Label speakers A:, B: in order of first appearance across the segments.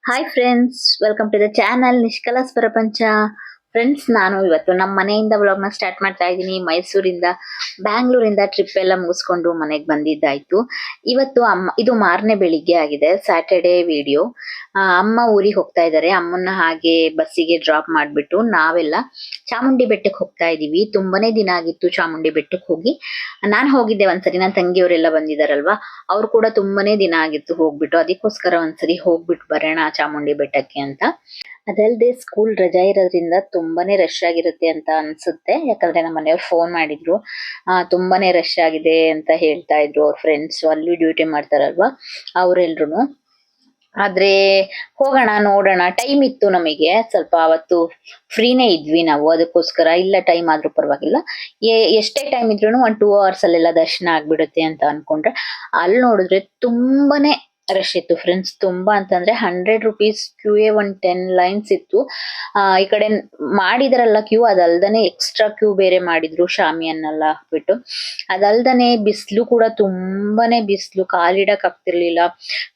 A: Hi friends, welcome to the channel ನಿಷ್ಕಲಾಸ್ ಪ್ರಪಂಚ. Friends, ನಾನು ಇವತ್ತು ನಮ್ಮ ಮನೆಯಿಂದ ವ್ಲಾಗ್ನ ಸ್ಟಾರ್ಟ್ ಮಾಡ್ತಾ ಇದ್ದೀನಿ. ಮೈಸೂರಿಂದ ಬ್ಯಾಂಗ್ಳೂರಿಂದ ಟ್ರಿಪ್ ಎಲ್ಲ ಮುಗಿಸ್ಕೊಂಡು ಮನೆಗೆ ಬಂದಿದ್ದಾಯ್ತು. ಇವತ್ತು ಇದು ಮಾರನೇ ಬೆಳಿಗ್ಗೆ ಆಗಿದೆ, ಸ್ಯಾಟರ್ಡೇ ವಿಡಿಯೋ. ಅಮ್ಮ ಊರಿಗೆ ಹೋಗ್ತಾ ಇದ್ದಾರೆ. ಅಮ್ಮನ್ನ ಹಾಗೆ ಬಸ್ಸಿಗೆ ಡ್ರಾಪ್ ಮಾಡಿಬಿಟ್ಟು ನಾವೆಲ್ಲ ಚಾಮುಂಡಿ ಬೆಟ್ಟಕ್ಕೆ ಹೋಗ್ತಾ ಇದೀವಿ. ತುಂಬಾನೇ ದಿನ ಆಗಿತ್ತು ಚಾಮುಂಡಿ ಬೆಟ್ಟಕ್ಕೆ ಹೋಗಿ. ನಾನು ಹೋಗಿದ್ದೆ ಒಂದ್ಸರಿ, ನನ್ನ ತಂಗಿಯವರೆಲ್ಲ ಬಂದಿದಾರಲ್ವಾ, ಅವ್ರು ಕೂಡ ತುಂಬಾನೇ ದಿನ ಆಗಿತ್ತು ಹೋಗ್ಬಿಟ್ಟು. ಅದಕ್ಕೋಸ್ಕರ ಒಂದ್ಸರಿ ಹೋಗ್ಬಿಟ್ಟು ಬರೋಣ ಚಾಮುಂಡಿ ಬೆಟ್ಟಕ್ಕೆ ಅಂತ. ಅದಲ್ಲದೆ ಸ್ಕೂಲ್ ರಜಾ ಇರೋದ್ರಿಂದ ತುಂಬಾನೇ ರಶ್ ಆಗಿರುತ್ತೆ ಅಂತ ಅನ್ಸುತ್ತೆ. ಯಾಕಂದ್ರೆ ನಮ್ಮ ಮನೆಯವ್ರು ಫೋನ್ ಮಾಡಿದ್ರು, ತುಂಬಾನೇ ರಶ್ ಆಗಿದೆ ಅಂತ ಹೇಳ್ತಾ ಇದ್ರು. ಅವ್ರ ಫ್ರೆಂಡ್ಸ್ ಅಲ್ಲೂ ಡ್ಯೂಟಿ ಮಾಡ್ತಾರಲ್ವಾ ಅವರೆಲ್ರು. ಆದ್ರೆ ಹೋಗೋಣ, ನೋಡೋಣ. ಟೈಮ್ ಇತ್ತು ನಮಗೆ ಸ್ವಲ್ಪ, ಅವತ್ತು ಫ್ರೀನೇ ಇದ್ವಿ ನಾವು. ಅದಕ್ಕೋಸ್ಕರ ಇಲ್ಲ, ಟೈಮ್ ಆದ್ರೂ ಪರವಾಗಿಲ್ಲ, ಎಷ್ಟೇ ಟೈಮ್ ಇದ್ರು 1-2 ಅವರ್ಸ್ ಅಲ್ಲೆಲ್ಲ ದರ್ಶನ ಆಗ್ಬಿಡುತ್ತೆ ಅಂತ ಅನ್ಕೊಂಡ್ರೆ, ಅಲ್ಲಿ ನೋಡಿದ್ರೆ ತುಂಬಾನೇ ರಶ್ ಇತ್ತು ಫ್ರೆಂಡ್ಸ್. ತುಂಬಾ ಅಂತಂದ್ರೆ 100 rupees ಕ್ಯೂ, 10 ಲೈನ್ಸ್ ಇತ್ತು. ಈ ಕಡೆ ಮಾಡಿದ್ರಲ್ಲ ಕ್ಯೂ, ಅದಲ್ದನೆ ಎಕ್ಸ್ಟ್ರಾ ಕ್ಯೂ ಬೇರೆ ಮಾಡಿದ್ರು, ಶಾಮಿಯನ್ನೆಲ್ಲ ಹಾಕ್ಬಿಟ್ಟು. ಅದಲ್ದನೆ ಬಿಸಿಲು ಕೂಡ ತುಂಬಾನೇ ಬಿಸಿಲು, ಕಾಲಿಡಕ್ ಆಗ್ತಿರ್ಲಿಲ್ಲ.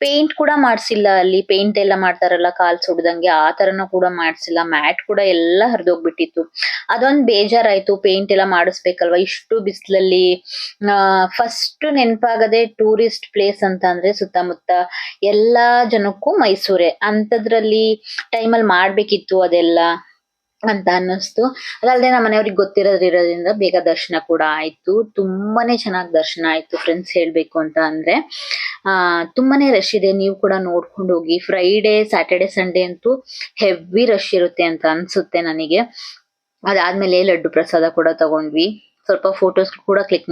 A: ಪೇಂಟ್ ಕೂಡ ಮಾಡ್ಸಿಲ್ಲ ಅಲ್ಲಿ. ಪೇಂಟ್ ಎಲ್ಲ ಮಾಡ್ತಾರಲ್ಲ ಕಾಲ್ ಸುಡ್ದಂಗೆ, ಆ ತರನು ಕೂಡ ಮಾಡ್ಸಿಲ್ಲ. ಮ್ಯಾಟ್ ಕೂಡ ಎಲ್ಲ ಹರಿದೋಗ್ಬಿಟ್ಟಿತ್ತು. ಅದೊಂದ್ ಬೇಜಾರಾಯ್ತು. ಪೇಂಟ್ ಎಲ್ಲ ಮಾಡಿಸ್ಬೇಕಲ್ವಾ ಇಷ್ಟು ಬಿಸಿಲಲ್ಲಿ. ಫಸ್ಟ್ ನೆನಪಾಗದೆ ಟೂರಿಸ್ಟ್ ಪ್ಲೇಸ್ ಅಂತ ಅಂದ್ರೆ ಸುತ್ತಮುತ್ತ ಎಲ್ಲಾ ಜನಕ್ಕೂ ಮೈಸೂರೇ. ಅಂತದ್ರಲ್ಲಿ ಟೈಮಲ್ಲಿ ಮಾಡ್ಬೇಕಿತ್ತು ಅದೆಲ್ಲ ಅಂತ ಅನ್ನಿಸ್ತು. ಅದಲ್ಲದೆ ನಮ್ಮ ಮನೆಯವ್ರಿಗೆ ಗೊತ್ತಿರೋದ್ರಿಂದ ಬೇಗ ದರ್ಶನ ಕೂಡ ಆಯ್ತು. ತುಂಬಾನೇ ಚೆನ್ನಾಗಿ ದರ್ಶನ ಆಯ್ತು ಫ್ರೆಂಡ್ಸ್, ಹೇಳ್ಬೇಕು ಅಂತ ಅಂದ್ರೆ. ತುಂಬಾನೇ ರಶ್ ಇದೆ, ನೀವು ಕೂಡ ನೋಡ್ಕೊಂಡು ಹೋಗಿ. ಫ್ರೈಡೆ, ಸ್ಯಾಟರ್ಡೆ, ಸಂಡೇ ಅಂತೂ ಹೆವಿ ರಶ್ ಇರುತ್ತೆ ಅಂತ ಅನ್ಸುತ್ತೆ ನನಗೆ. ಅದಾದ್ಮೇಲೆ ಲಡ್ಡು ಪ್ರಸಾದ ಕೂಡ ತಗೊಂಡ್ವಿ, ಸ್ವಲ್ಪ ಫೋಟೋಸ್ ಕೂಡ ಕ್ಲಿಕ್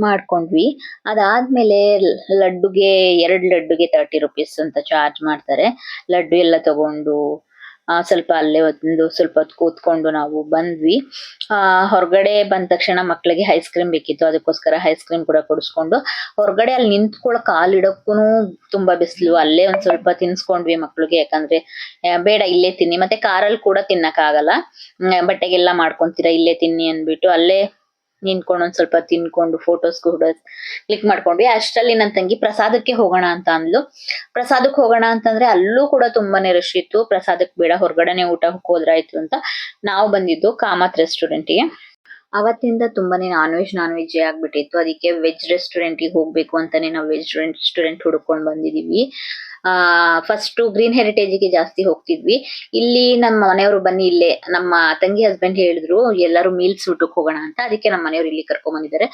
A: ಮಾಡ್ಕೊಂಡ್ವಿ. ಅದಾದ್ಮೇಲೆ ಲಡ್ಡುಗೆ 2 ಲಡ್ಡುಗೆ 30 rupees ಅಂತ ಚಾರ್ಜ್ ಮಾಡ್ತಾರೆ. ಲಡ್ಡು ಎಲ್ಲ ತಗೊಂಡು ಸ್ವಲ್ಪ ಅಲ್ಲೇ ಸ್ವಲ್ಪ ಹೊತ್ತು ಕೂತ್ಕೊಂಡು ನಾವು ಬಂದ್ವಿ. ಹೊರಗಡೆ ಬಂದ ತಕ್ಷಣ ಮಕ್ಳಿಗೆ ಐಸ್ ಕ್ರೀಮ್ ಬೇಕಿತ್ತು, ಅದಕ್ಕೋಸ್ಕರ ಐಸ್ ಕ್ರೀಮ್ ಕೂಡ ಕೊಡಿಸ್ಕೊಂಡು ಹೊರಗಡೆ ಅಲ್ಲಿ ನಿಂತ್ಕೊಳಕ್ ಕಾಲಿಡಕ್ಕೂ ತುಂಬಾ ಬಿಸಿಲು. ಅಲ್ಲೇ ಒಂದ್ ಸ್ವಲ್ಪ ತಿನ್ಸ್ಕೊಂಡ್ವಿ ಮಕ್ಳಿಗೆ. ಯಾಕಂದ್ರೆ ಬೇಡ ಇಲ್ಲೇ ತಿನ್ನಿ, ಮತ್ತೆ ಕಾರಲ್ಲಿ ಕೂಡ ತಿನ್ನಕ್ ಆಗಲ್ಲ, ಬಟ್ಟೆಗೆಲ್ಲ ಮಾಡ್ಕೊಂತೀರಾ, ಇಲ್ಲೇ ತಿನ್ನಿ ಅನ್ಬಿಟ್ಟು ಅಲ್ಲೇ ನಿಂತ್ಕೊಂಡು ಒಂದ್ ಸ್ವಲ್ಪ ತಿನ್ಕೊಂಡು ಫೋಟೋಸ್ ಕೂಡ ಕ್ಲಿಕ್ ಮಾಡ್ಕೊಂಡ್ವಿ. ಅಷ್ಟರಲ್ಲಿ ನನ್ ತಂಗಿ ಪ್ರಸಾದಕ್ಕೆ ಹೋಗೋಣ ಅಂತ ಅಂದ್ಲು. ಪ್ರಸಾದಕ್ಕೆ ಹೋಗೋಣ ಅಂತಂದ್ರೆ ಅಲ್ಲೂ ಕೂಡ ತುಂಬಾನೇ ರಶ್ ಇತ್ತು. ಪ್ರಸಾದಕ್ಕೆ ಬೇಡ, ಹೊರಗಡೆನೆ ಊಟ ಹೋದ್ರಾಯ್ತು ಅಂತ ನಾವು ಬಂದಿದ್ದು ಕಾಮತ್ ರೆಸ್ಟೋರೆಂಟ್ಗೆ. ಅವತ್ತಿಂದ ತುಂಬಾನೇ ನಾನ್ ವೆಜ್ ಆಗ್ಬಿಟ್ಟಿತ್ತು. ಅದಕ್ಕೆ ವೆಜ್ ರೆಸ್ಟೋರೆಂಟ್ಗೆ ಹೋಗ್ಬೇಕು ಅಂತಾನೆ ನಾವು ವೆಜ್ ರೆಸ್ಟೋರೆಂಟ್ ಹುಡ್ಕೊಂಡ್ ಬಂದಿದೀವಿ. ಫಸ್ಟ್ ಗ್ರೀನ್ ಹೆರಿಟೇಜ್ಗೆ ಜಾಸ್ತಿ ಹೋಗ್ತಿದ್ವಿ. ಇಲ್ಲಿ ನಮ್ಮ ಮನೆಯವರು ಬನ್ನಿ, ಇಲ್ಲೇ ನಮ್ಮ ತಂಗಿ ಹಸ್ಬೆಂಡ್ ಹೇಳಿದ್ರು ಎಲ್ಲರೂ ಮೀಲ್ಸ್ ಊಟಕ್ಕೆ ಹೋಗೋಣ ಅಂತ. ಅದಕ್ಕೆ ನಮ್ಮ ಮನೆಯವರು ಇಲ್ಲಿ ಕರ್ಕೊಂಡ್ ಬಂದಿದ್ದಾರೆ.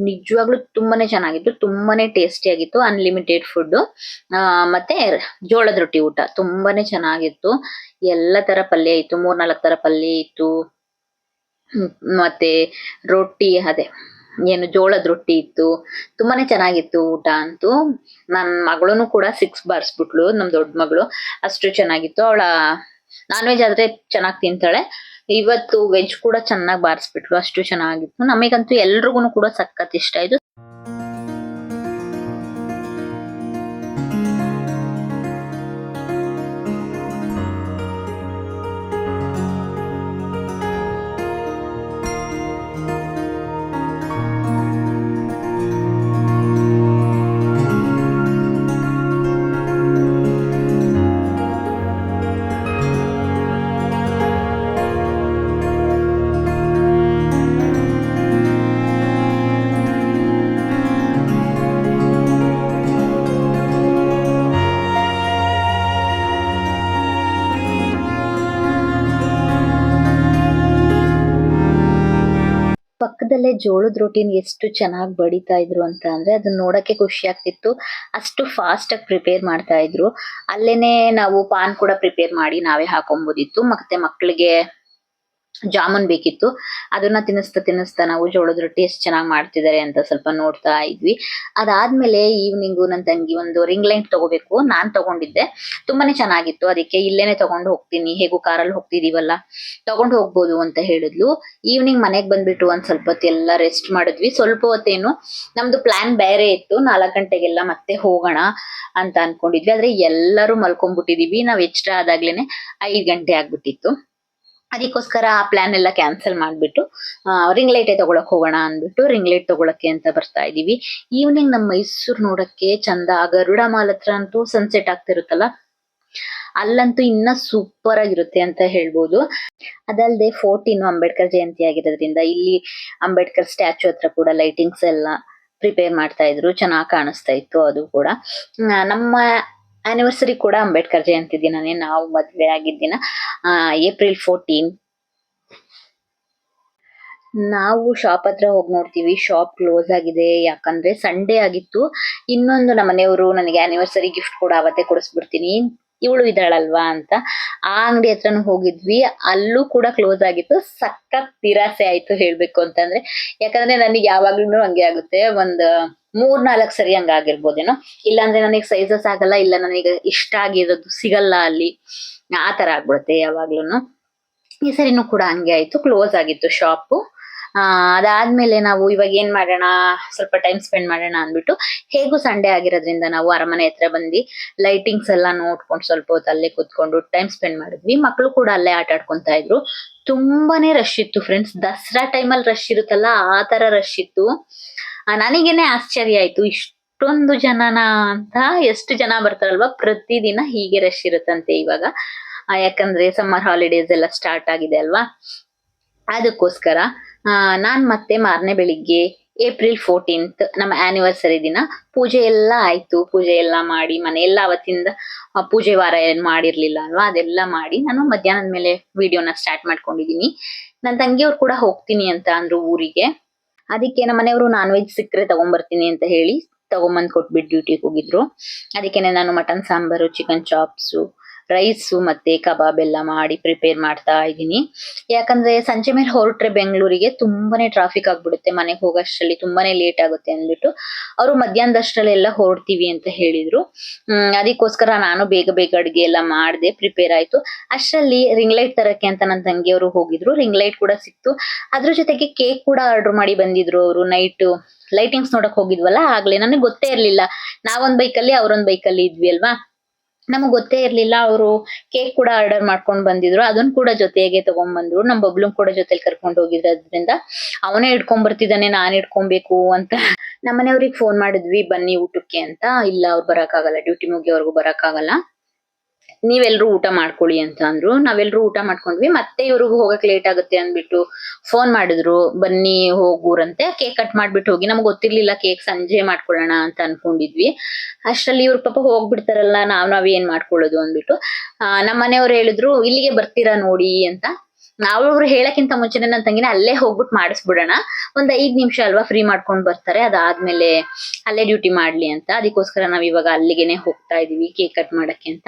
A: ನಿಜವಾಗ್ಲೂ ತುಂಬಾನೇ ಚೆನ್ನಾಗಿತ್ತು, ತುಂಬಾನೇ ಟೇಸ್ಟಿ ಆಗಿತ್ತು. ಅನ್ಲಿಮಿಟೆಡ್ ಫುಡ್, ಮತ್ತೆ ಜೋಳದ ರೊಟ್ಟಿ ಊಟ ತುಂಬಾನೇ ಚೆನ್ನಾಗಿತ್ತು. ಎಲ್ಲ ತರ ಪಲ್ಯ ಇತ್ತು, 3-4 ತರ ಪಲ್ಯ ಇತ್ತು. ಮತ್ತೆ ರೊಟ್ಟಿ, ಅದೇ ಏನು ಜೋಳದ ರೊಟ್ಟಿ ಇತ್ತು. ತುಂಬಾನೇ ಚೆನ್ನಾಗಿತ್ತು ಊಟ ಅಂತೂ. ನನ್ ಮಗಳೂನು ಕೂಡ 6 ಬಾರಿಸ್ಬಿಟ್ಲು, ನಮ್ ದೊಡ್ಡ ಮಗಳು. ಅಷ್ಟು ಚೆನ್ನಾಗಿತ್ತು. ಅವಳ ನಾನ್ ವೆಜ್ ಆದ್ರೆ ಚೆನ್ನಾಗ್ ತಿಂತಾಳೆ. ಇವತ್ತು ವೆಜ್ ಕೂಡ ಚೆನ್ನಾಗಿ ಬಾರಿಸ್ಬಿಟ್ಲು, ಅಷ್ಟು ಚೆನ್ನಾಗಿತ್ತು. ನಮಗಂತೂ ಎಲ್ರಿಗೂ ಕೂಡ ಸಖತ್ ಇಷ್ಟ ಆಯ್ತು. ಪಕ್ಕದಲ್ಲೇ ಜೋಳದ ರೊಟ್ಟಿನ ಎಷ್ಟು ಚೆನ್ನಾಗಿ ಬಡಿತಾ ಇದ್ರು ಅಂತ ಅಂದ್ರೆ ಅದನ್ನ ನೋಡಕ್ಕೆ ಖುಷಿ ಆಗ್ತಿತ್ತು. ಅಷ್ಟು ಫಾಸ್ಟ್ ಆಗಿ ಪ್ರಿಪೇರ್ ಮಾಡ್ತಾ ಇದ್ರು. ಅಲ್ಲೇನೆ ನಾವು ಪಾನ್ ಕೂಡ ಪ್ರಿಪೇರ್ ಮಾಡಿ ನಾವೇ ಹಾಕೊಂಬೋದಿತ್ತು. ಮತ್ತೆ ಮಕ್ಕಳಿಗೆ ಜಾಮೂನ್ ಬೇಕಿತ್ತು, ಅದನ್ನ ತಿನ್ನಿಸ್ತಾ ನಾವು ಜೋಳದ ರೊಟ್ಟಿ ಎಷ್ಟು ಚೆನ್ನಾಗಿ ಮಾಡ್ತಿದ್ದಾರೆ ಅಂತ ಸ್ವಲ್ಪ ನೋಡ್ತಾ ಇದ್ವಿ. ಅದಾದ್ಮೇಲೆ ಈವ್ನಿಂಗು ನನ್ ತಂಗಿ ಒಂದು ರಿಂಗ್ ಲೈಟ್ ತಗೋಬೇಕು, ನಾನ್ ತಗೊಂಡಿದ್ದೆ. ತುಂಬಾನೇ ಚೆನ್ನಾಗಿತ್ತು. ಅದಕ್ಕೆ ಇಲ್ಲೇನೆ ತಗೊಂಡು ಹೋಗ್ತೀನಿ, ಹೇಗೂ ಕಾರಲ್ಲಿ ಹೋಗ್ತಿದೀವಲ್ಲ, ತಗೊಂಡು ಹೋಗ್ಬೋದು ಅಂತ ಹೇಳಿದ್ಲು. ಈವ್ನಿಂಗ್ ಮನೆಗ್ ಬಂದ್ಬಿಟ್ಟು ಒಂದ್ ಸ್ವಲ್ಪ ಹೊತ್ತು ಎಲ್ಲ ರೆಸ್ಟ್ ಮಾಡಿದ್ವಿ. ಸ್ವಲ್ಪ ಹೊತ್ತೇನು ನಮ್ದು ಪ್ಲಾನ್ ಬೇರೆ ಇತ್ತು, 4 ಗಂಟೆಗೆಲ್ಲ ಮತ್ತೆ ಹೋಗೋಣ ಅಂತ ಅನ್ಕೊಂಡಿದ್ವಿ. ಆದ್ರೆ ಎಲ್ಲರೂ ಮಲ್ಕೊಂಡ್ಬಿಟ್ಟಿದೀವಿ. ನಾವ್ ಎಕ್ಸ್ಟ್ರಾ ಆದಾಗ್ಲೇನೆ 5 ಗಂಟೆ ಆಗ್ಬಿಟ್ಟಿತ್ತು. ಅದಕ್ಕೋಸ್ಕರ ಆ ಪ್ಲಾನ್ ಎಲ್ಲ ಕ್ಯಾನ್ಸಲ್ ಮಾಡ್ಬಿಟ್ಟು ರಿಂಗ್ ಲೈಟೇ ತಗೊಳಕ್ ಹೋಗೋಣ ಅಂದ್ಬಿಟ್ಟು ರಿಂಗ್ ಲೈಟ್ ತಗೊಳಕ್ಕೆ ಅಂತ ಬರ್ತಾ ಇದೀವಿ. ಈವ್ನಿಂಗ್ ನಮ್ ಮೈಸೂರ್ ನೋಡಕ್ಕೆ ಚಂದ. ಗರುಡ ಮಾಲ್ ಹತ್ರ ಅಂತೂ ಸನ್ಸೆಟ್ ಆಗ್ತಿರುತ್ತಲ್ಲ, ಅಲ್ಲಂತೂ ಇನ್ನ ಸೂಪರ್ ಆಗಿರುತ್ತೆ ಅಂತ ಹೇಳ್ಬೋದು. ಅದಲ್ಲದೆ 14 ಅಂಬೇಡ್ಕರ್ ಜಯಂತಿ ಆಗಿರೋದ್ರಿಂದ ಇಲ್ಲಿ ಅಂಬೇಡ್ಕರ್ ಸ್ಟ್ಯಾಚು ಹತ್ರ ಕೂಡ ಲೈಟಿಂಗ್ಸ್ ಎಲ್ಲ ಪ್ರಿಪೇರ್ ಮಾಡ್ತಾ ಇದ್ರು, ಚೆನ್ನಾಗಿ ಕಾಣಿಸ್ತಾ ಇತ್ತು ಅದು ಕೂಡ. ನಮ್ಮ ಆನಿವರ್ಸರಿ ಕೂಡ ಅಂಬೇಡ್ಕರ್ ಜಯಂತಿ ದಿನನೇ, ನಾವು ಮದ್ವೆ ಆಗಿದ್ದ ದಿನ ಏಪ್ರಿಲ್ 14. ನಾವು ಶಾಪ್ ಹತ್ರ ಹೋಗಿ ನೋಡ್ತೀವಿ, ಶಾಪ್ ಕ್ಲೋಸ್ ಆಗಿದೆ. ಯಾಕಂದ್ರೆ ಸಂಡೇ ಆಗಿತ್ತು. ಇನ್ನೊಂದು ನಮ್ಮ ಮನೆಯವರು ನನಗೆ ಆನಿವರ್ಸರಿ ಗಿಫ್ಟ್ ಕೂಡ ಅವತ್ತೇ ಕೊಡಿಸ್ಬಿಡ್ತೀನಿ, ಇವಳು ಇದ್ದಾಳಲ್ವಾ ಅಂತ ಆ ಅಂಗಡಿ ಹತ್ರನೂ ಹೋಗಿದ್ವಿ, ಅಲ್ಲೂ ಕೂಡ ಕ್ಲೋಸ್ ಆಗಿತ್ತು. ಸಖತ್ ನಿರಾಸೆ ಆಯ್ತು ಹೇಳ್ಬೇಕು ಅಂತಂದ್ರೆ. ಯಾಕಂದ್ರೆ ನನಗೆ ಯಾವಾಗ್ಲೂ ಹಂಗೆ ಆಗುತ್ತೆ, ಒಂದ್ 3-4 ಸರಿ ಹಂಗಾಗಿರ್ಬೋದೇನೋ. ಇಲ್ಲಾಂದ್ರೆ ನನಗೆ ಸೈಜಸ್ ಆಗಲ್ಲ, ಇಲ್ಲ ನನಗೆ ಇಷ್ಟ ಆಗಿರೋದು ಸಿಗಲ್ಲ ಅಲ್ಲಿ, ಆ ತರ ಆಗ್ಬಿಡುತ್ತೆ ಯಾವಾಗ್ಲೂನು. ಈ ಸರಿನೂ ಕೂಡ ಹಂಗೆ ಆಯ್ತು, ಕ್ಲೋಸ್ ಆಗಿತ್ತು ಶಾಪು. ಅದಾದ್ಮೇಲೆ ನಾವು ಇವಾಗ ಏನ್ ಮಾಡೋಣ, ಸ್ವಲ್ಪ ಟೈಮ್ ಸ್ಪೆಂಡ್ ಮಾಡೋಣ ಅಂದ್ಬಿಟ್ಟು, ಹೇಗೂ ಸಂಡೇ ಆಗಿರೋದ್ರಿಂದ ನಾವು ಅರಮನೆ ಹತ್ರ ಬಂದು ಲೈಟಿಂಗ್ಸ್ ಎಲ್ಲ ನೋಡ್ಕೊಂಡು ಸ್ವಲ್ಪ ಹೊತ್ತು ಅಲ್ಲೇ ಕೂತ್ಕೊಂಡು ಟೈಮ್ ಸ್ಪೆಂಡ್ ಮಾಡಿದ್ವಿ. ಮಕ್ಕಳು ಕೂಡ ಅಲ್ಲೇ ಆಟ ಆಡ್ಕೊಂತಾ ಇದ್ರು. ತುಂಬಾನೇ ರಶ್ ಇತ್ತು ಫ್ರೆಂಡ್ಸ್, ದಸರಾ ಟೈಮಲ್ಲಿ ರಶ್ ಇರುತ್ತಲ್ಲ ಆ ತರ ರಶ್ ಇತ್ತು. ನನಗೇನೆ ಆಶ್ಚರ್ಯ ಆಯ್ತು, ಇಷ್ಟೊಂದು ಜನನ ಅಂತ. ಎಷ್ಟು ಜನ ಬರ್ತಾರಲ್ವಾ, ಪ್ರತಿದಿನ ಹೀಗೆ ರಶ್ ಇರುತ್ತಂತೆ ಇವಾಗ. ಯಾಕಂದ್ರೆ ಸಮ್ಮರ್ ಹಾಲಿಡೇಸ್ ಎಲ್ಲ ಸ್ಟಾರ್ಟ್ ಆಗಿದೆ ಅಲ್ವಾ, ಅದಕ್ಕೋಸ್ಕರ. ನಾನ್ ಮತ್ತೆ ಮಾರನೇ ಬೆಳಿಗ್ಗೆ ಏಪ್ರಿಲ್ 14 ನಮ್ಮ ಆನಿವರ್ಸರಿ ದಿನ ಪೂಜೆ ಎಲ್ಲ ಆಯ್ತು. ಪೂಜೆ ಎಲ್ಲ ಮಾಡಿ ಮನೆಯೆಲ್ಲ ಅವತ್ತಿಂದ ಪೂಜೆ ವಾರ ಏನ್ ಮಾಡಿರ್ಲಿಲ್ಲ ಅಲ್ವಾ, ಅದೆಲ್ಲ ಮಾಡಿ ನಾನು ಮಧ್ಯಾಹ್ನದ ಮೇಲೆ ವಿಡಿಯೋನ ಸ್ಟಾರ್ಟ್ ಮಾಡ್ಕೊಂಡಿದೀನಿ. ನನ್ನ ತಂಗಿಯವ್ರು ಕೂಡ ಹೋಗ್ತೀನಿ ಅಂತ ಅಂದ್ರು ಊರಿಗೆ. ಅದಕ್ಕೆ ನಮ್ಮ ಮನೆಯವರು ನಾನ್ ವೆಜ್ ಸಿಕ್ಕರೆ ತಗೊಂಡ್ಬರ್ತೀನಿ ಅಂತ ಹೇಳಿ ತಗೊಂಬಂದ್ ಕೊಟ್ಬಿಟ್ಟು ಡ್ಯೂಟಿಗೆ ಹೋಗಿದ್ರು. ಅದಕ್ಕೇನೆ ನಾನು mutton sambar, chicken chops, rice ಮತ್ತೆ ಕಬಾಬ್ ಎಲ್ಲ ಮಾಡಿ ಪ್ರಿಪೇರ್ ಮಾಡ್ತಾ ಇದ್ದೀನಿ. ಯಾಕಂದ್ರೆ ಸಂಜೆ ಮೇಲೆ ಹೊರಟ್ರೆ ಬೆಂಗಳೂರಿಗೆ ತುಂಬಾನೇ ಟ್ರಾಫಿಕ್ ಆಗ್ಬಿಡುತ್ತೆ, ಮನೆಗೆ ಹೋಗೋಷ್ಟರಲ್ಲಿ ತುಂಬಾನೇ ಲೇಟ್ ಆಗುತ್ತೆ ಅಂದ್ಬಿಟ್ಟು ಅವರು ಮಧ್ಯಾಹ್ನದಷ್ಟರಲ್ಲೆಲ್ಲ ಹೊರಡ್ತೀವಿ ಅಂತ ಹೇಳಿದ್ರು. ಅದಕ್ಕೋಸ್ಕರ ನಾನು ಬೇಗ ಬೇಗ ಅಡ್ಗೆ ಎಲ್ಲ ಮಾಡ್ದೆ, ಪ್ರಿಪೇರ್ ಆಯ್ತು. ಅಷ್ಟರಲ್ಲಿ ರಿಂಗ್ ಲೈಟ್ ತರಕ್ಕೆ ಅಂತ ನನ್ನ ತಂಗಿಯವರು ಹೋಗಿದ್ರು, ರಿಂಗ್ ಲೈಟ್ ಕೂಡ ಸಿಕ್ತು. ಅದ್ರ ಜೊತೆಗೆ ಕೇಕ್ ಕೂಡ ಆರ್ಡರ್ ಮಾಡಿ ಬಂದಿದ್ರು ಅವರು. ನೈಟ್ ಲೈಟಿಂಗ್ಸ್ ನೋಡಕ್ ಹೋಗಿದ್ವಲ್ಲ ಆಗ್ಲೇ, ನನಗೆ ಗೊತ್ತೇ ಇರ್ಲಿಲ್ಲ. ನಾವೊಂದ್ ಬೈಕಲ್ಲಿ ಅವರೊಂದ್ ಬೈಕಲ್ಲಿ ಇದ್ವಿ ಅಲ್ವಾ, ನಮಗ್ ಗೊತ್ತೇ ಇರ್ಲಿಲ್ಲ. ಅವರು ಕೇಕ್ ಕೂಡ ಆರ್ಡರ್ ಮಾಡ್ಕೊಂಡ್ ಬಂದಿದ್ರು, ಅದನ್ನ ಕೂಡ ಜೊತೆಗೆ ತಗೊಂಡ್ ಬಂದ್ರು. ನಮ್ ಬಬ್ಲುನ್ ಕೂಡ ಜೊತೆಲಿ ಕರ್ಕೊಂಡು ಹೋಗಿದ್ರಿಂದ ಅವನೇ ಇಟ್ಕೊಂಡ್ ಬರ್ತಿದ್ದಾನೆ, ನಾನ್ ಇಟ್ಕೊಬೇಕು ಅಂತ. ನಮ್ಮನೆಯವ್ರಿಗೆ ಫೋನ್ ಮಾಡಿದ್ವಿ ಬನ್ನಿ ಊಟಕ್ಕೆ ಅಂತ. ಇಲ್ಲ ಅವ್ರು ಬರಕ್ಕಾಗಲ್ಲ, ಡ್ಯೂಟಿ ಮುಗಿಯೋವರೆಗೂ ಬರಕ್ಕಾಗಲ್ಲ, ನೀವೆಲ್ರೂ ಊಟ ಮಾಡ್ಕೊಳ್ಳಿ ಅಂತ ಅಂದ್ರು. ನಾವೆಲ್ರೂ ಊಟ ಮಾಡ್ಕೊಂಡ್ವಿ. ಮತ್ತೆ ಇವ್ರಿಗೂ ಹೋಗಕ್ ಲೇಟ್ ಆಗುತ್ತೆ ಅಂದ್ಬಿಟ್ಟು ಫೋನ್ ಮಾಡಿದ್ರು, ಬನ್ನಿ ಹೋಗೂರಂತೆ, ಕೇಕ್ ಕಟ್ ಮಾಡ್ಬಿಟ್ಟು ಹೋಗಿ. ನಮ್ಗೆ ಗೊತ್ತಿರ್ಲಿಲ್ಲ ಕೇಕ್ ಸಂಜೆ ಮಾಡ್ಕೊಳ್ಳೋಣ ಅಂತ ಅನ್ಕೊಂಡಿದ್ವಿ. ಅಷ್ಟ್ರಲ್ಲಿ ಇವ್ರ ಪಾಪ ಹೋಗ್ಬಿಡ್ತಾರಲ್ಲ, ನಾವೇನ್ ಮಾಡ್ಕೊಳ್ಳೋದು ಅಂದ್ಬಿಟ್ಟು ನಮ್ಮ ಮನೆಯವ್ರು ಹೇಳಿದ್ರು ಇಲ್ಲಿಗೆ ಬರ್ತೀರಾ ನೋಡಿ ಅಂತ. ಅವ್ರು ಹೇಳಕ್ಕಿಂತ ಮುಂಚೆನೆ ನನ್ನ ತಂಗಿನ ಅಲ್ಲೇ ಹೋಗ್ಬಿಟ್ಟು ಮಾಡಿಸ್ಬಿಡೋಣ, ಒಂದ್ 5 ನಿಮಿಷ ಅಲ್ವಾ, ಫ್ರೀ ಮಾಡ್ಕೊಂಡ್ ಬರ್ತಾರೆ, ಅದಾದ್ಮೇಲೆ ಅಲ್ಲೇ ಡ್ಯೂಟಿ ಮಾಡ್ಲಿ ಅಂತ. ಅದಕ್ಕೋಸ್ಕರ ನಾವ್ ಇವಾಗ ಅಲ್ಲಿಗೆನೆ ಹೋಗ್ತಾ ಇದೀವಿ ಕೇಕ್ ಕಟ್ ಮಾಡಕ್ಕೆ ಅಂತ.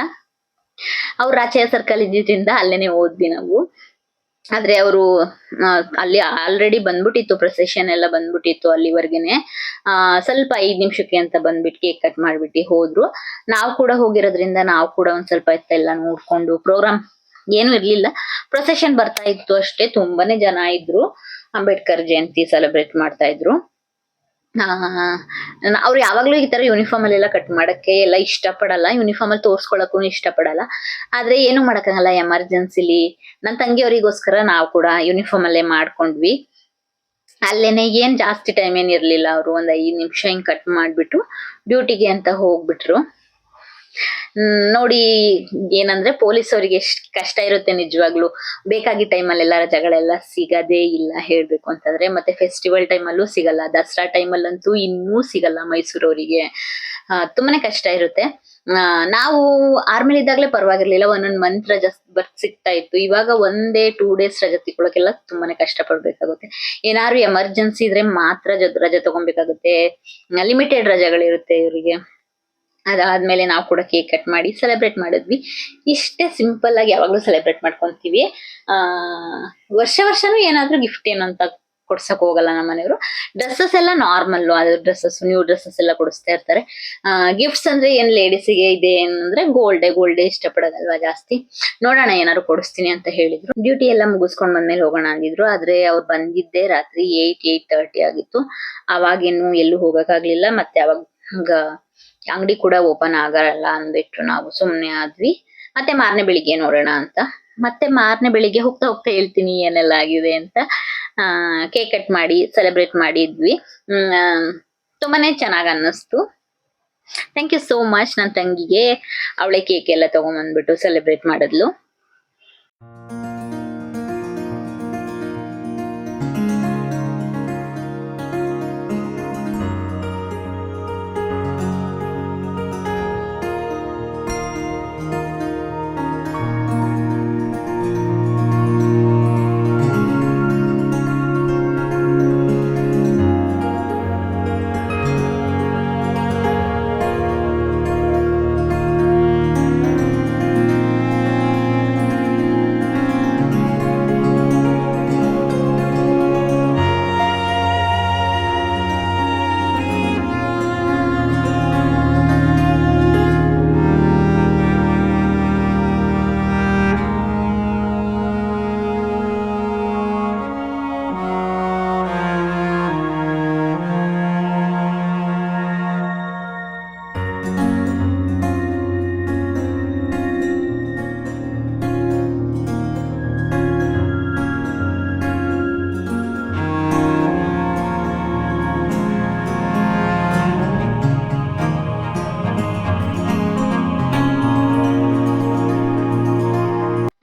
A: ಅವ್ರು ರಾಚೆಯ ಸರ್ಕಲ್ ಇದ್ದಿದ್ರಿಂದ ಅಲ್ಲೇನೆ ಹೋದ್ವಿ ನಾವು. ಆದ್ರೆ ಅವರು ಅಲ್ಲಿ ಆಲ್ರೆಡಿ ಬಂದ್ಬಿಟ್ಟಿತ್ತು, ಪ್ರೊಸೆಷನ್ ಎಲ್ಲ ಬಂದ್ಬಿಟ್ಟಿತ್ತು ಅಲ್ಲಿವರ್ಗೆನೆ. ಸ್ವಲ್ಪ 5 ನಿಮಿಷಕ್ಕೆ ಅಂತ ಬಂದ್ಬಿಟ್ಟು ಕೇಕ್ ಕಟ್ ಮಾಡ್ಬಿಟ್ಟು ಹೋದ್ರು. ನಾವು ಕೂಡ ಹೋಗಿರೋದ್ರಿಂದ ನಾವು ಕೂಡ ಒಂದ್ ಸ್ವಲ್ಪ ಎಲ್ಲ ನೋಡ್ಕೊಂಡು, ಪ್ರೋಗ್ರಾಮ್ ಏನು ಇರ್ಲಿಲ್ಲ, ಪ್ರೊಸೆಷನ್ ಬರ್ತಾ ಇತ್ತು ಅಷ್ಟೇ. ತುಂಬಾನೇ ಜನ ಇದ್ರು, ಅಂಬೇಡ್ಕರ್ ಜಯಂತಿ ಸೆಲೆಬ್ರೇಟ್ ಮಾಡ್ತಾ ಇದ್ರು. ಅವ್ರು ಯಾವಾಗ್ಲೂ ಈ ತರ ಯೂನಿಫಾರ್ಮ್ ಅಲ್ಲೆಲ್ಲ ಕಟ್ ಮಾಡಕ್ಕೆ ಎಲ್ಲ ಇಷ್ಟಪಡಲ್ಲ, ಯೂನಿಫಾರ್ಮ್ ಅಲ್ಲಿ ತೋರ್ಸ್ಕೊಳಕ್ಕೂ ಇಷ್ಟಪಡಲ್ಲ. ಆದ್ರೆ ಏನು ಮಾಡಕ್ಕಾಗಲ್ಲ, ಎಮರ್ಜೆನ್ಸಿಲಿ ನನ್ ತಂಗಿಯವರಿಗೋಸ್ಕರ ನಾವು ಕೂಡ ಯೂನಿಫಾರ್ಮ್ ಅಲ್ಲೇ ಮಾಡ್ಕೊಂಡ್ವಿ. ಅಲ್ಲೇನೆ ಏನ್ ಜಾಸ್ತಿ ಟೈಮ್ ಏನ್ ಇರ್ಲಿಲ್ಲ, ಅವ್ರು ಒಂದ್ 5 ನಿಮಿಷ ಹಿಂಗ್ ಕಟ್ ಮಾಡ್ಬಿಟ್ಟು ಡ್ಯೂಟಿಗೆ ಅಂತ ಹೋಗ್ಬಿಟ್ರು. ನೋಡಿ ಏನಂದ್ರೆ ಪೊಲೀಸ್ ಅವರಿಗೆ ಎಷ್ಟ್ ಕಷ್ಟ ಇರುತ್ತೆ ನಿಜವಾಗ್ಲು. ಬೇಕಾಗಿ ಟೈಮಲ್ಲೆಲ್ಲ ರಜೆಗಳೆಲ್ಲ ಸಿಗದೇ ಇಲ್ಲ ಹೇಳ್ಬೇಕು ಅಂತಂದ್ರೆ. ಮತ್ತೆ ಫೆಸ್ಟಿವಲ್ ಟೈಮಲ್ಲೂ ಸಿಗಲ್ಲ, ದಸರಾ ಟೈಮಲ್ಲಂತೂ ಇನ್ನೂ ಸಿಗಲ್ಲ ಮೈಸೂರವರಿಗೆ. ತುಂಬಾನೇ ಕಷ್ಟ ಇರುತ್ತೆ. ನಾವು ಆರ್ಮಿಲಿ ಇದ್ದಾಗ್ಲೇ ಪರವಾಗಿರ್ಲಿಲ್ಲ, ಒಂದೊಂದ್ ಮಂತ್ ರಜೆ ಸಿಗ್ತಾ ಇತ್ತು. ಇವಾಗ 1 day 2 days ರಜೆ ತಿಳ್ಕೊಳಕ್ಕೆಲ್ಲ ತುಂಬಾನೇ ಕಷ್ಟ ಪಡ್ಬೇಕಾಗುತ್ತೆ. ಏನಾದ್ರು ಎಮರ್ಜೆನ್ಸಿ ಇದ್ರೆ ಮಾತ್ರ ರಜೆ ತಗೊಬೇಕಾಗುತ್ತೆ, ಲಿಮಿಟೆಡ್ ರಜೆಗಳಿರುತ್ತೆ ಇವರಿಗೆ. ಅದಾದ್ಮೇಲೆ ನಾವು ಕೂಡ ಕೇಕ್ ಕಟ್ ಮಾಡಿ ಸೆಲೆಬ್ರೇಟ್ ಮಾಡಿದ್ವಿ. ಇಷ್ಟೇ ಸಿಂಪಲ್ ಆಗಿ ಯಾವಾಗ್ಲೂ ಸೆಲೆಬ್ರೇಟ್ ಮಾಡ್ಕೊಂತೀವಿ. ವರ್ಷನೂ ಏನಾದ್ರೂ ಗಿಫ್ಟ್ ಏನಂತ ಕೊಡ್ಸಕ್ ಹೋಗಲ್ಲ ನಮ್ಮ ಮನೆಯವರು. ಡ್ರೆಸ್ಸಸ್ ಎಲ್ಲ ನಾರ್ಮಲ್, ಅದ್ರ ಡ್ರೆಸ್ಸಸ್, ನ್ಯೂ ಡ್ರೆಸ್ಸಸ್ ಎಲ್ಲ ಕೊಡಿಸ್ತಾ ಇರ್ತಾರೆ. ಗಿಫ್ಟ್ಸ್ ಅಂದ್ರೆ ಏನ್ ಲೇಡೀಸಿಗೆ ಇದೆ ಏನಂದ್ರೆ ಗೋಲ್ಡೇ ಇಷ್ಟಪಡೋದಲ್ವಾ ಜಾಸ್ತಿ. ನೋಡೋಣ ಏನಾದ್ರು ಕೊಡಿಸ್ತೀನಿ ಅಂತ ಹೇಳಿದ್ರು. ಡ್ಯೂಟಿ ಎಲ್ಲ ಮುಗಿಸ್ಕೊಂಡ್ ಬಂದ್ಮೇಲೆ ಹೋಗೋಣ ಅಂದಿದ್ರು. ಆದ್ರೆ ಅವ್ರು ಬಂದಿದ್ದೆ ರಾತ್ರಿ 8:30 ಆಗಿತ್ತು. ಅವಾಗೇನು ಎಲ್ಲೂ ಹೋಗಕ್ಕಾಗ್ಲಿಲ್ಲ. ಮತ್ತೆ ಅವಾಗ ಅಂಗಡಿ ಕೂಡ ಓಪನ್ ಆಗಲ್ಲ ಅಂದ್ಬಿಟ್ಟು ನಾವು ಸುಮ್ನೆ ಆದ್ವಿ. ಮತ್ತೆ ಮಾರನೇ ಬೆಳಿಗ್ಗೆ ನೋಡೋಣ ಅಂತ. ಮತ್ತೆ ಮಾರನೇ ಬೆಳಿಗ್ಗೆ ಹೋಗ್ತಾ ಹೇಳ್ತೀನಿ ಏನೆಲ್ಲ ಆಗಿದೆ ಅಂತ. ಕೇಕ್ ಕಟ್ ಮಾಡಿ ಸೆಲೆಬ್ರೇಟ್ ಮಾಡಿದ್ವಿ. ತುಂಬಾನೇ ಚೆನ್ನಾಗ್ ಅನ್ನಿಸ್ತು. Thank you so much. ನನ್ನ ತಂಗಿಗೆ ಅವಳೆ ಕೇಕ್ ಎಲ್ಲ ತಗೊಂಬಂದ್ಬಿಟ್ಟು ಸೆಲೆಬ್ರೇಟ್ ಮಾಡಿದ್ಲು.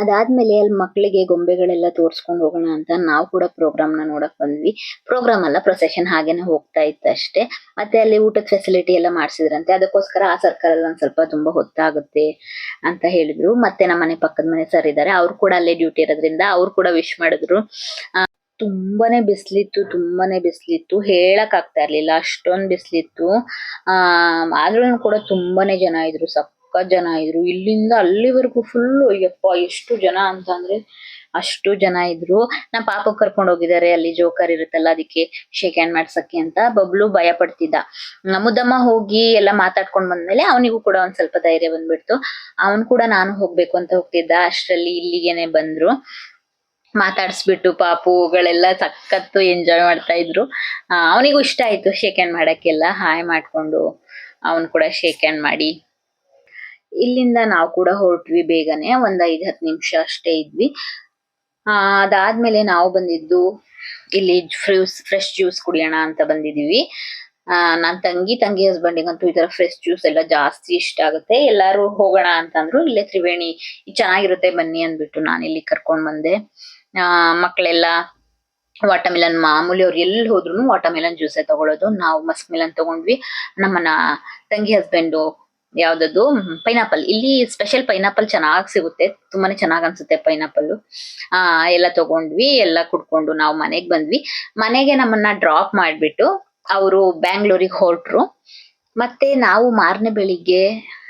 A: ಅದಾದ್ಮೇಲೆ ಅಲ್ಲಿ ಮಕ್ಕಳಿಗೆ ಗೊಂಬೆಗಳೆಲ್ಲ ತೋರ್ಸ್ಕೊಂಡು ಹೋಗೋಣ ಅಂತ ನಾವು ಕೂಡ ಪ್ರೋಗ್ರಾಮ್ನ ನೋಡಕ್ ಬಂದ್ವಿ. ಪ್ರೋಗ್ರಾಮ್ ಅಲ್ಲ, ಪ್ರೊಸೆಷನ್ ಹಾಗೇನೆ ಹೋಗ್ತಾ ಇತ್ತು ಅಷ್ಟೇ. ಮತ್ತೆ ಅಲ್ಲಿ ಊಟದ ಫೆಸಿಲಿಟಿ ಎಲ್ಲ ಮಾಡ್ಸಿದ್ರಂತೆ. ಅದಕ್ಕೋಸ್ಕರ ಆ ಸರ್ಕಲ್ ಒಂದ್ ಸ್ವಲ್ಪ ತುಂಬಾ ಹೊತ್ತಾಗುತ್ತೆ ಅಂತ ಹೇಳಿದ್ರು. ಮತ್ತೆ ನಮ್ಮ ಮನೆ ಪಕ್ಕದ ಮನೆ ಸರ್ ಇದಾರೆ, ಅವ್ರು ಕೂಡ ಅಲ್ಲೇ ಡ್ಯೂಟಿ ಇರೋದ್ರಿಂದ ಅವ್ರು ಕೂಡ ವಿಶ್ ಮಾಡಿದ್ರು. ತುಂಬಾನೇ ಬಿಸ್ಲಿತ್ತು, ಹೇಳಕ್ ಆಗ್ತಾ ಇರ್ಲಿಲ್ಲ, ಅಷ್ಟೊಂದ್ ಬಿಸ್ಲಿತ್ತು. ಆದ್ರೂ ಕೂಡ ತುಂಬಾನೇ ಜನ ಇದ್ರು, ಸಖತ್ ಜನ ಇದ್ರು. ಇಲ್ಲಿಂದ ಅಲ್ಲಿವರೆಗೂ ಫುಲ್, ಯಪ್ಪ ಎಷ್ಟು ಜನ ಅಂತ ಅಂದ್ರೆ ಅಷ್ಟು ಜನ ಇದ್ರು. ನಮ್ಮ ಪಾಪ ಕರ್ಕೊಂಡು ಹೋಗಿದ್ದಾರೆ, ಅಲ್ಲಿ ಜೋಕರ್ ಇರುತ್ತಲ್ಲ ಅದಕ್ಕೆ ಶೇಕ್ ಹ್ಯಾಂಡ್ ಮಾಡ್ಸಕ್ಕೆ ಅಂತ. ಬಬ್ಲು ಭಯ ಪಡ್ತಿದ್ದ. ಮುದ್ದಮ್ಮ ಹೋಗಿ ಎಲ್ಲ ಮಾತಾಡ್ಕೊಂಡ್ ಬಂದ್ಮೇಲೆ ಅವನಿಗೂ ಕೂಡ ಒಂದ್ ಸ್ವಲ್ಪ ಧೈರ್ಯ ಬಂದ್ಬಿಡ್ತು. ಅವನ್ ಕೂಡ ನಾನು ಹೋಗ್ಬೇಕು ಅಂತ ಹೋಗ್ತಿದ್ದ, ಅಷ್ಟ್ರಲ್ಲಿ ಇಲ್ಲಿಗೇನೆ ಬಂದ್ರು. ಮಾತಾಡ್ಸ್ಬಿಟ್ಟು ಪಾಪುಗಳೆಲ್ಲ ಸಖತ್ತು ಎಂಜಾಯ್ ಮಾಡ್ತಾ ಇದ್ರು. ಅವನಿಗೂ ಇಷ್ಟ ಆಯ್ತು ಶೇಕ್ ಹ್ಯಾಂಡ್ ಮಾಡಕ್ಕೆಲ್ಲ. ಹಾಯ್ ಮಾಡ್ಕೊಂಡು ಅವನ್ ಕೂಡ ಶೇಕ್ ಹ್ಯಾಂಡ್ ಮಾಡಿ ಇಲ್ಲಿಂದ ನಾವು ಕೂಡ ಹೊರಟ್ವಿ. ಬೇಗನೆ ಒಂದ್ 5-10 ನಿಮಿಷ ಅಷ್ಟೇ ಇದ್ವಿ. ಅದಾದ್ಮೇಲೆ ನಾವು ಬಂದಿದ್ದು ಇಲ್ಲಿ ಫ್ರೆಶ್ ಜ್ಯೂಸ್ ಕುಡಿಯೋಣ ಅಂತ ಬಂದಿದೀವಿ. ನಾನ್ ತಂಗಿ ಹಸ್ಬೆಂಡಿಗಂತೂ ಈ ತರ ಫ್ರೆಶ್ ಜ್ಯೂಸ್ ಎಲ್ಲ ಜಾಸ್ತಿ ಇಷ್ಟ ಆಗುತ್ತೆ. ಎಲ್ಲಾರು ಹೋಗೋಣ ಅಂತಂದ್ರು. ಇಲ್ಲೇ ತ್ರಿವೇಣಿ ಚೆನ್ನಾಗಿರುತ್ತೆ ಬನ್ನಿ ಅಂದ್ಬಿಟ್ಟು ನಾನು ಇಲ್ಲಿ ಕರ್ಕೊಂಡ್ ಬಂದೆ. ಮಕ್ಕಳೆಲ್ಲ ವಾಟರ್ಮೆಲನ್, ಮಾಮೂಲಿ ಅವ್ರು ಎಲ್ಲಿ ಹೋದ್ರು ವಾಟರ್ಮೆಲನ್ ಜ್ಯೂಸೇ ತಗೊಳ್ಳೋದು. ನಾವು ಮಸ್ಕ್ ಮೆಲನ್ ತಗೊಂಡ್ವಿ. ನಮ್ಮನ್ನ ತಂಗಿ ಹಸ್ಬೆಂಡು ಯಾವ್ದದು ಪೈನಾಪಲ್, ಇಲ್ಲಿ ಸ್ಪೆಷಲ್ ಪೈನಾಪಲ್ ಚೆನ್ನಾಗ್ ಸಿಗುತ್ತೆ, ತುಂಬಾನೇ ಚೆನ್ನಾಗ್ ಅನ್ಸುತ್ತೆ ಪೈನಾಪಲ್. ಎಲ್ಲ ತಗೊಂಡ್ವಿ, ಎಲ್ಲ ಕುಡ್ಕೊಂಡು ನಾವು ಮನೆಗ್ ಬಂದ್ವಿ. ಮನೆಗೆ ನಮ್ಮನ್ನ ಡ್ರಾಪ್ ಮಾಡ್ಬಿಟ್ಟು ಅವರು ಬ್ಯಾಂಗ್ಳೂರಿಗೆ ಹೊರಟ್ರು. ಮತ್ತೆ ನಾವು ಮಾರನೇ ಬೆಳಿಗ್ಗೆ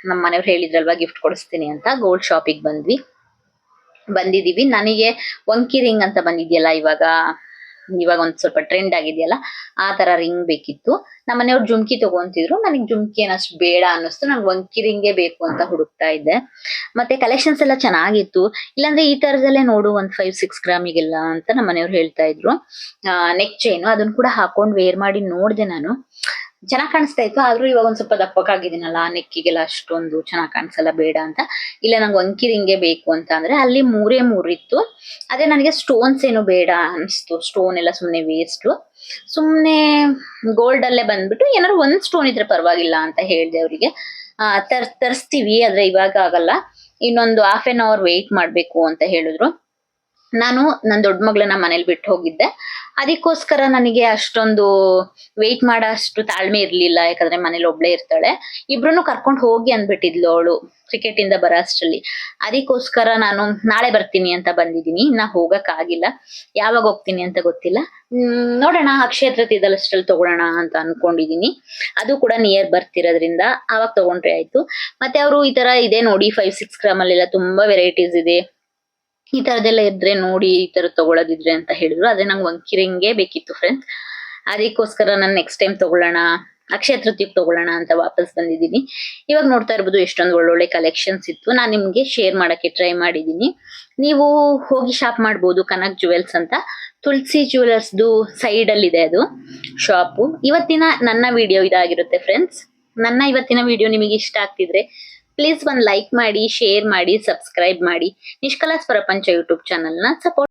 A: ನಮ್ಮ ಮನೆಯವ್ರು ಹೇಳಿದ್ರಲ್ವಾ ಗಿಫ್ಟ್ ಕೊಡಿಸ್ತೀನಿ ಅಂತ, ಗೋಲ್ಡ್ ಶಾಪಿಗೆ ಬಂದಿದೀವಿ. ನನಗೆ ವಂಕಿ ರಿಂಗ್ ಅಂತ ಬಂದಿದ್ಯಲ್ಲ ಇವಾಗ ಒಂದ್ ಸ್ವಲ್ಪ ಟ್ರೆಂಡ್ ಆಗಿದೆಯಲ್ಲ, ಆ ತರ ರಿಂಗ್ ಬೇಕಿತ್ತು. ನಮ್ಮ ಮನೆಯವ್ರು ಜುಮ್ಕಿ ತಗೊಂತಿದ್ರು, ನನಗ್ ಜುಮ್ಕಿ ಏನಷ್ಟು ಬೇಡ ಅನ್ನಿಸ್ತು. ನಂಗೆ ವಂಕಿ ರಿಂಗೇ ಬೇಕು ಅಂತ ಹುಡುಕ್ತಾ ಇದ್ದೆ. ಮತ್ತೆ ಕಲೆಕ್ಷನ್ಸ್ ಎಲ್ಲ ಚೆನ್ನಾಗಿತ್ತು. ಇಲ್ಲಾಂದ್ರೆ ಈ ತರದಲ್ಲೇ ನೋಡು, ಒಂದ್ 5-6 ಗ್ರಾಮಿಗೆಲ್ಲ ಅಂತ ನಮ್ಮ ಮನೆಯವ್ರು ಹೇಳ್ತಾ ಇದ್ರು. ನೆಕ್ ಚೈನು ಅದನ್ನ ಕೂಡ ಹಾಕೊಂಡ್ ವೇರ್ ಮಾಡಿ ನೋಡ್ದೆ ನಾನು, ಚೆನ್ನಾಗ್ ಕಾಣಿಸ್ತಾ ಇತ್ತು. ಆದ್ರೂ ಇವಾಗ ಒಂದ್ ಸ್ವಲ್ಪ ದಪ್ಪಕ್ಕಾಗಿದ್ದೀನಲ್ಲ, ನೆಕ್ಕಿಗೆಲ್ಲ ಅಷ್ಟೊಂದು ಚೆನ್ನಾಗ್ ಕಾಣಿಸಲ್ಲ, ಬೇಡ ಅಂತ. ಇಲ್ಲ ನಂಗೆ ವಂಕಿ ರಿಂಗೇ ಬೇಕು ಅಂತ ಅಂದ್ರೆ ಅಲ್ಲಿ 3 ಇತ್ತು. ಅದೇ ನನಗೆ ಸ್ಟೋನ್ಸ್ ಏನು ಬೇಡ ಅನ್ಸ್ತು. ಸ್ಟೋನ್ ಎಲ್ಲ ಸುಮ್ನೆ ವೇಸ್ಟ್, ಸುಮ್ನೆ ಗೋಲ್ಡ್ ಅಲ್ಲೇ ಬಂದ್ಬಿಟ್ಟು ಏನಾದ್ರು ಒಂದ್ ಸ್ಟೋನ್ ಇದ್ರೆ ಪರವಾಗಿಲ್ಲ ಅಂತ ಹೇಳ್ದೆ ಅವರಿಗೆ. ತರಿಸ್ತೀವಿ, ಆದ್ರೆ ಇವಾಗ ಆಗಲ್ಲ, ಇನ್ನೊಂದು 1/2 hour ವೇಟ್ ಮಾಡ್ಬೇಕು ಅಂತ ಹೇಳಿದ್ರು. ನಾನು ನನ್ನ ದೊಡ್ಡ ಮಗಳನ್ನ ಮನೇಲಿ ಬಿಟ್ಟು ಹೋಗಿದ್ದೆ. ಅದಕ್ಕೋಸ್ಕರ ನನಗೆ ಅಷ್ಟೊಂದು ವೆಯ್ಟ್ ಮಾಡೋ ಅಷ್ಟು ತಾಳ್ಮೆ ಇರ್ಲಿಲ್ಲ, ಯಾಕಂದ್ರೆ ಮನೇಲಿ ಒಬ್ಳೇ ಇರ್ತಾಳೆ. ಇಬ್ರು ಕರ್ಕೊಂಡು ಹೋಗಿ ಅಂದ್ಬಿಟ್ಟಿದ್ಲು ಅವಳು ಕ್ರಿಕೆಟ್ ಇಂದ ಬರೋ ಅಷ್ಟ್ರಲ್ಲಿ. ಅದಕ್ಕೋಸ್ಕರ ನಾನು ನಾಳೆ ಬರ್ತೀನಿ ಅಂತ ಬಂದಿದ್ದೀನಿ. ಇನ್ನ ಹೋಗಕ್ ಆಗಿಲ್ಲ, ಯಾವಾಗ ಹೋಗ್ತೀನಿ ಅಂತ ಗೊತ್ತಿಲ್ಲ. ನೋಡೋಣ, ಅಕ್ಷಯ ತೃತೀಯದಷ್ಟರಲ್ಲಿ ತಗೊಳ್ಳೋಣ ಅಂತ ಅನ್ಕೊಂಡಿದೀನಿ. ಅದು ಕೂಡ ನಿಯರ್ ಬರ್ತಿರೋದ್ರಿಂದ ಆವಾಗ ತಗೊಂಡ್ರೆ ಆಯ್ತು. ಮತ್ತೆ ಅವರು ಈ ತರ ಇದೆ ನೋಡಿ, 5-6 ಗ್ರಾಮಲ್ಲೆಲ್ಲ ತುಂಬಾ ವೆರೈಟೀಸ್ ಇದೆ, ಈ ತರದೆಲ್ಲ ಇದ್ರೆ ನೋಡಿ, ಈ ತರ ತಗೊಳ್ಳೋದಿದ್ರೆ ಅಂತ ಹೇಳಿದ್ರು. ಆದ್ರೆ ನಂಗೆ ವಂಕಿ ರಿಂಗೇ ಬೇಕಿತ್ತು ಫ್ರೆಂಡ್ಸ್. ಅದಕ್ಕೋಸ್ಕರ ನಾನು ನೆಕ್ಸ್ಟ್ ಟೈಮ್ ತಗೊಳ್ಳೋಣ, ಅಕ್ಷಯ ತೃತೀಯಕ್ಕೆ ತಗೊಳ್ಳೋಣ ಅಂತ ವಾಪಸ್ ಬಂದಿದ್ದೀನಿ. ಇವಾಗ ನೋಡ್ತಾ ಇರ್ಬೋದು ಎಷ್ಟೊಂದು ಒಳ್ಳೊಳ್ಳೆ ಕಲೆಕ್ಷನ್ಸ್ ಇತ್ತು. ನಾನು ನಿಮ್ಗೆ ಶೇರ್ ಮಾಡಕ್ಕೆ ಟ್ರೈ ಮಾಡಿದ್ದೀನಿ. ನೀವು ಹೋಗಿ ಶಾಪ್ ಮಾಡ್ಬೋದು. ಕನಕ್ ಜುವೆಲ್ಸ್ ಅಂತ ತುಳಸಿ ಜ್ಯುವೆಲರ್ಸ್ದು ಸೈಡ್ ಅಲ್ಲಿ ಇದೆ ಅದು ಶಾಪು. ಇವತ್ತಿನ ನನ್ನ ವಿಡಿಯೋ ಇದಾಗಿರುತ್ತೆ ಫ್ರೆಂಡ್ಸ್. ನನ್ನ ಇವತ್ತಿನ ವಿಡಿಯೋ ನಿಮಗೆ ಇಷ್ಟ ಆಗ್ತಿದ್ರೆ ಪ್ಲೀಸ್ ಒಂದು ಲೈಕ್ ಮಾಡಿ, ಶೇರ್ ಮಾಡಿ, ಸಬ್ಸ್ಕ್ರೈಬ್ ಮಾಡಿ. ನಿಷ್ಕಲಾಸ್ ಪ್ರಪಂಚ ಯೂಟ್ಯೂಬ್ ಚಾನಲ್ನ ಸಪೋರ್ಟ್